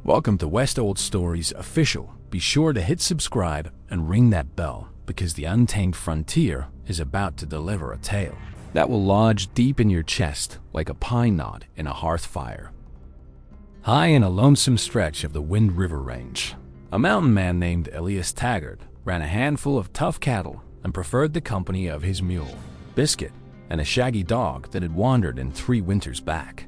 Welcome to West Old Stories Official. Be sure to hit subscribe and ring that bell because the untamed frontier is about to deliver a tale that will lodge deep in your chest like a pine knot in a hearth fire. High in a lonesome stretch of the Wind River Range, a mountain man named Elias Taggart ran a handful of tough cattle and preferred the company of his mule, Biscuit, and a shaggy dog that had wandered in 3 winters back.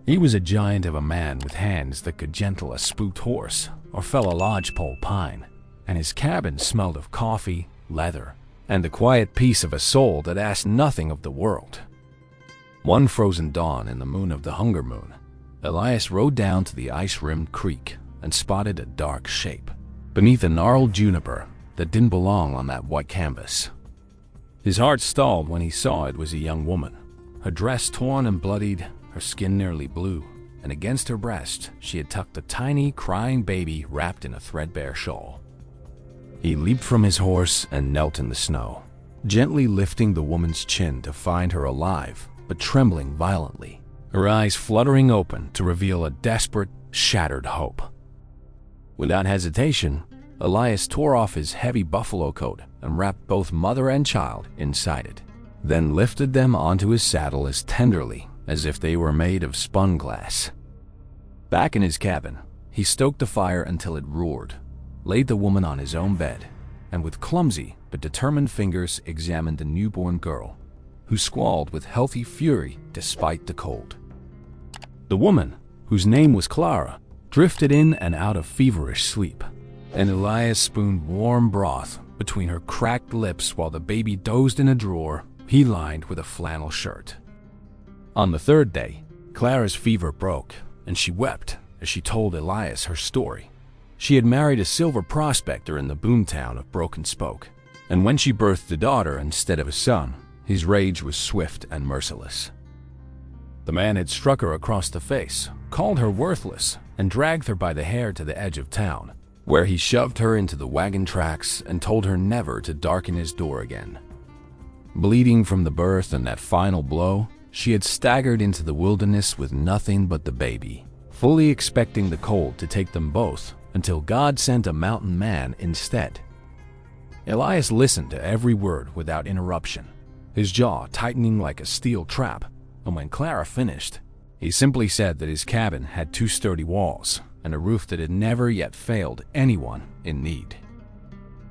He was a giant of a man with hands that could gentle a spooked horse or fell a lodgepole pine, and his cabin smelled of coffee, leather, and the quiet peace of a soul that asked nothing of the world. One frozen dawn in the moon of the hunger moon, Elias rode down to the ice-rimmed creek and spotted a dark shape beneath a gnarled juniper that didn't belong on that white canvas. His heart stalled when he saw it was a young woman, her dress torn and bloodied, her skin nearly blue, and against her breast she had tucked a tiny, crying baby wrapped in a threadbare shawl. He leaped from his horse and knelt in the snow, gently lifting the woman's chin to find her alive, but trembling violently, her eyes fluttering open to reveal a desperate, shattered hope. Without hesitation, Elias tore off his heavy buffalo coat and wrapped both mother and child inside it, then lifted them onto his saddle as tenderly as if they were made of spun glass. Back in his cabin, he stoked the fire until it roared, laid the woman on his own bed, and with clumsy but determined fingers examined the newborn girl, who squalled with healthy fury despite the cold. The woman, whose name was Clara, drifted in and out of feverish sleep, and Elias spooned warm broth between her cracked lips while the baby dozed in a drawer he lined with a flannel shirt. On the 3rd day, Clara's fever broke, and she wept as she told Elias her story. She had married a silver prospector in the boomtown of Broken Spoke, and when she birthed a daughter instead of a son, his rage was swift and merciless. The man had struck her across the face, called her worthless, and dragged her by the hair to the edge of town, where he shoved her into the wagon tracks and told her never to darken his door again. Bleeding from the birth and that final blow, she had staggered into the wilderness with nothing but the baby, fully expecting the cold to take them both until God sent a mountain man instead. Elias listened to every word without interruption, his jaw tightening like a steel trap, and when Clara finished, he simply said that his cabin had 2 sturdy walls and a roof that had never yet failed anyone in need.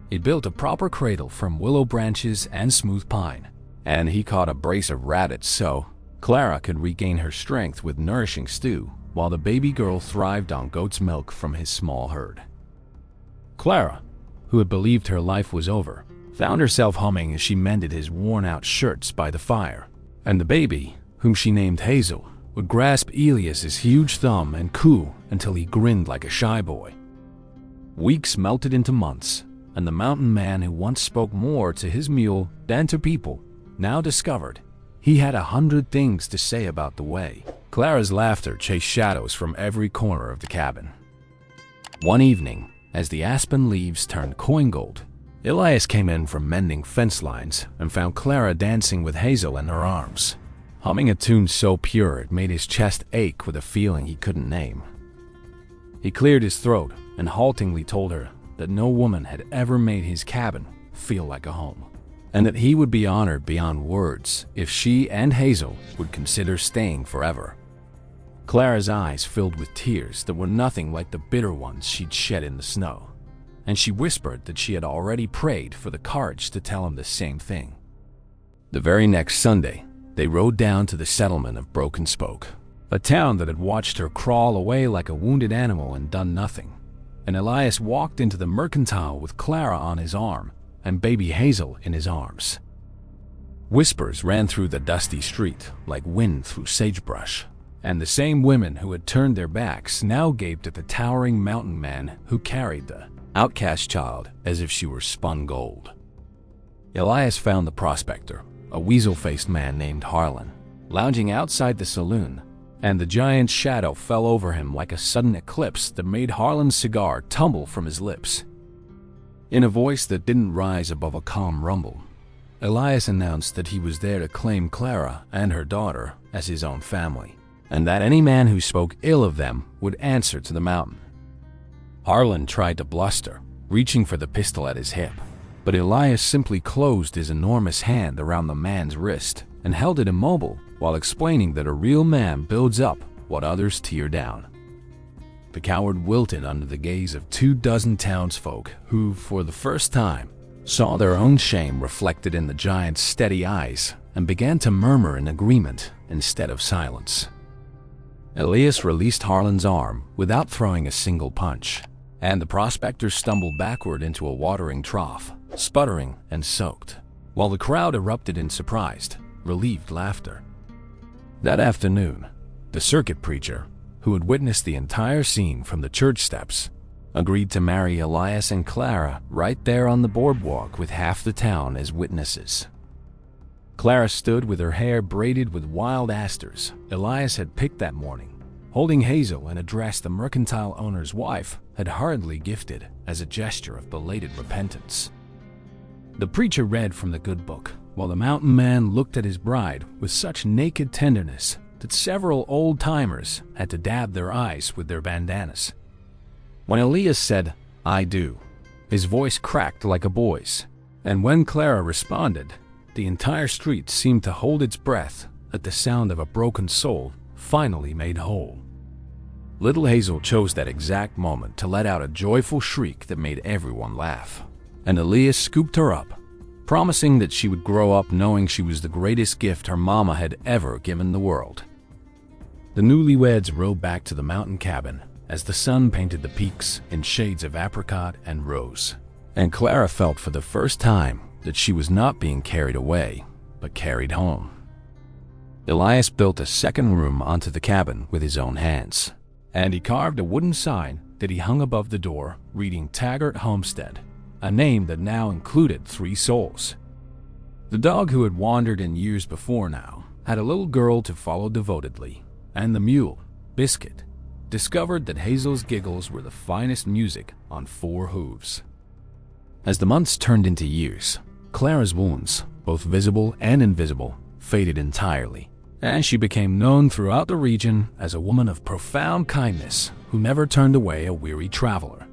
He'd built a proper cradle from willow branches and smooth pine, and he caught a brace of rabbits so Clara could regain her strength with nourishing stew, while the baby girl thrived on goat's milk from his small herd. Clara, who had believed her life was over, found herself humming as she mended his worn-out shirts by the fire, and the baby, whom she named Hazel, would grasp Elias's huge thumb and coo until he grinned like a shy boy. Weeks melted into months, and the mountain man who once spoke more to his mule than to people now discovered he had 100 things to say about the way. Clara's laughter chased shadows from every corner of the cabin. One evening, as the aspen leaves turned coin gold, Elias came in from mending fence lines and found Clara dancing with Hazel in her arms, humming a tune so pure it made his chest ache with a feeling he couldn't name. He cleared his throat and haltingly told her that no woman had ever made his cabin feel like a home, and that he would be honored beyond words if she and Hazel would consider staying forever. Clara's eyes filled with tears that were nothing like the bitter ones she'd shed in the snow, and she whispered that she had already prayed for the courage to tell him the same thing. The very next Sunday, they rode down to the settlement of Broken Spoke, a town that had watched her crawl away like a wounded animal and done nothing, and Elias walked into the mercantile with Clara on his arm and baby Hazel in his arms. Whispers ran through the dusty street like wind through sagebrush, and the same women who had turned their backs now gaped at the towering mountain man who carried the outcast child as if she were spun gold. Elias found the prospector, a weasel-faced man named Harlan, lounging outside the saloon, and the giant's shadow fell over him like a sudden eclipse that made Harlan's cigar tumble from his lips. In a voice that didn't rise above a calm rumble, Elias announced that he was there to claim Clara and her daughter as his own family, and that any man who spoke ill of them would answer to the mountain. Harlan tried to bluster, reaching for the pistol at his hip, but Elias simply closed his enormous hand around the man's wrist and held it immobile while explaining that a real man builds up what others tear down. The coward wilted under the gaze of 24 townsfolk who, for the first time, saw their own shame reflected in the giant's steady eyes and began to murmur in agreement instead of silence. Elias released Harlan's arm without throwing a single punch, and the prospector stumbled backward into a watering trough, sputtering and soaked, while the crowd erupted in surprised, relieved laughter. That afternoon, the circuit preacher, who had witnessed the entire scene from the church steps, agreed to marry Elias and Clara right there on the boardwalk with half the town as witnesses. Clara stood with her hair braided with wild asters Elias had picked that morning, holding Hazel in a dress the mercantile owner's wife had hurriedly gifted as a gesture of belated repentance. The preacher read from the good book, while the mountain man looked at his bride with such naked tenderness that several old-timers had to dab their eyes with their bandanas. When Elias said, "I do," his voice cracked like a boy's, and when Clara responded, the entire street seemed to hold its breath at the sound of a broken soul finally made whole. Little Hazel chose that exact moment to let out a joyful shriek that made everyone laugh, and Elias scooped her up, promising that she would grow up knowing she was the greatest gift her mama had ever given the world. The newlyweds rode back to the mountain cabin as the sun painted the peaks in shades of apricot and rose, and Clara felt for the first time that she was not being carried away, but carried home. Elias built a second room onto the cabin with his own hands, and he carved a wooden sign that he hung above the door reading Taggart Homestead, a name that now included 3 souls. The dog who had wandered in years before now had a little girl to follow devotedly, and the mule, Biscuit, discovered that Hazel's giggles were the finest music on 4 hooves. As the months turned into years, Clara's wounds, both visible and invisible, faded entirely, and she became known throughout the region as a woman of profound kindness who never turned away a weary traveler.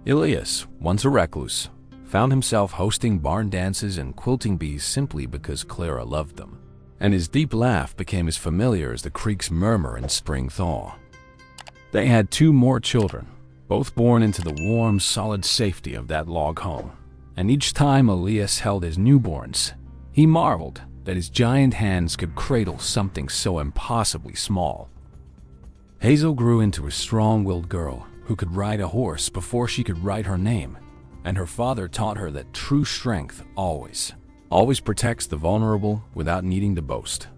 Elias, once a recluse, found himself hosting barn dances and quilting bees simply because Clara loved them, and his deep laugh became as familiar as the creek's murmur in spring thaw. They had 2 more children, both born into the warm, solid safety of that log home, and each time Elias held his newborns, he marveled that his giant hands could cradle something so impossibly small. Hazel grew into a strong-willed girl who could ride a horse before she could write her name, and her father taught her that true strength always protects the vulnerable without needing to boast.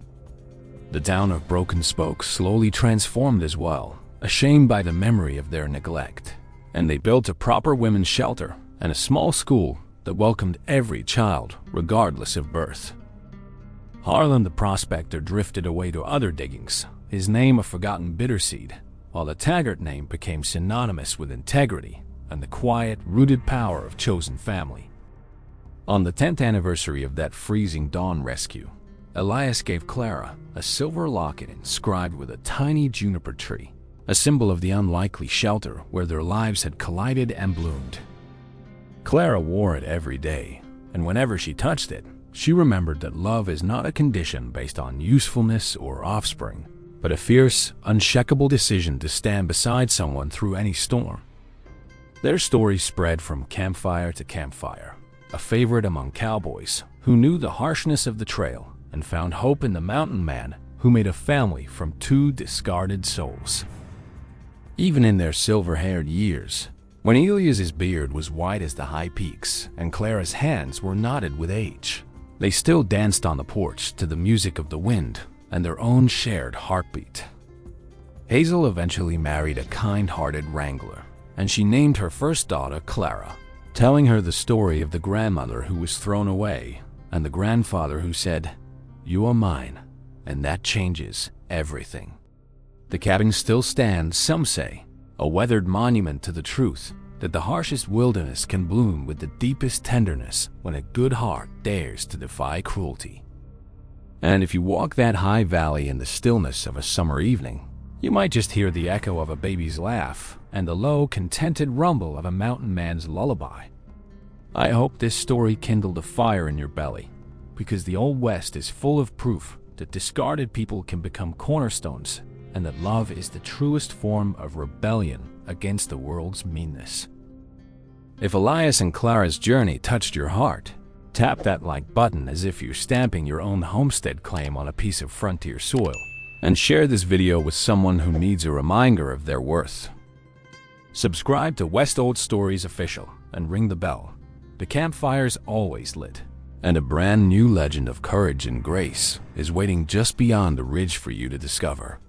The town of Broken Spoke slowly transformed as well, ashamed by the memory of their neglect, and they built a proper women's shelter and a small school that welcomed every child regardless of birth. Harlan the prospector drifted away to other diggings, his name a forgotten bitterseed, while the Taggart name became synonymous with integrity and the quiet, rooted power of chosen family. On the 10th anniversary of that freezing dawn rescue, Elias gave Clara a silver locket inscribed with a tiny juniper tree, a symbol of the unlikely shelter where their lives had collided and bloomed. Clara wore it every day, and whenever she touched it, she remembered that love is not a condition based on usefulness or offspring, but a fierce, unshakable decision to stand beside someone through any storm. Their story spread from campfire to campfire, a favorite among cowboys who knew the harshness of the trail and found hope in the mountain man who made a family from 2 discarded souls. Even in their silver-haired years, when Elias's beard was white as the high peaks and Clara's hands were knotted with age, they still danced on the porch to the music of the wind and their own shared heartbeat. Hazel eventually married a kind-hearted wrangler, and she named her first daughter Clara, telling her the story of the grandmother who was thrown away and the grandfather who said, "You are mine," and that changes everything. The cabin still stands, some say, a weathered monument to the truth that the harshest wilderness can bloom with the deepest tenderness when a good heart dares to defy cruelty. And if you walk that high valley in the stillness of a summer evening, you might just hear the echo of a baby's laugh and the low, contented rumble of a mountain man's lullaby. I hope this story kindled a fire in your belly, because the Old West is full of proof that discarded people can become cornerstones and that love is the truest form of rebellion against the world's meanness. If Elias and Clara's journey touched your heart, tap that like button as if you're stamping your own homestead claim on a piece of frontier soil, and share this video with someone who needs a reminder of their worth. Subscribe to West Old Stories Official and ring the bell. The campfire's always lit, and a brand new legend of courage and grace is waiting just beyond the ridge for you to discover.